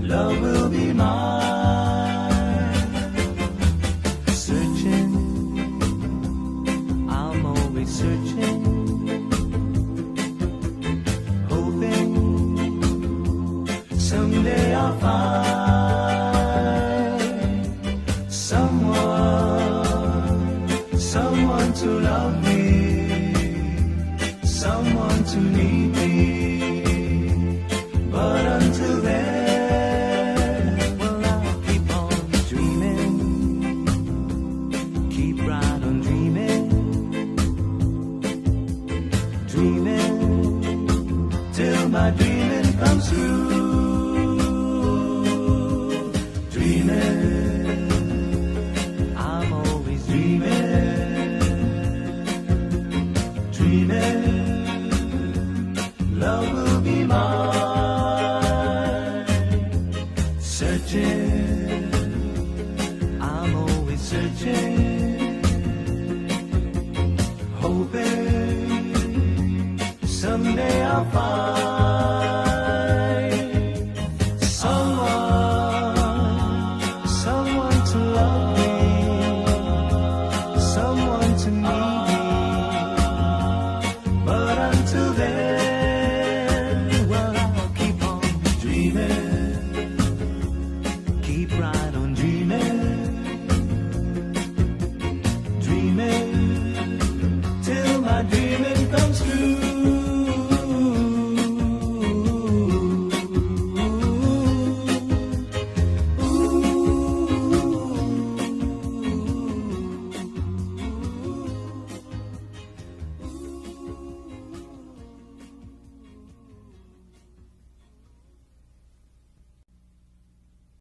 love will be mine. Searching, I'm always searching, hoping someday I'll find someone to love me, someone to need me. But until then, well, I'll keep on dreaming, keep right on dreaming, dreaming till my dreaming comes true. Dreaming, I'm always dreaming, dreaming, love will be mine. Searching, I'm always searching, hoping someday I'll find someone to love me, someone to need me. But until then, well, I'll keep on dreaming, keep right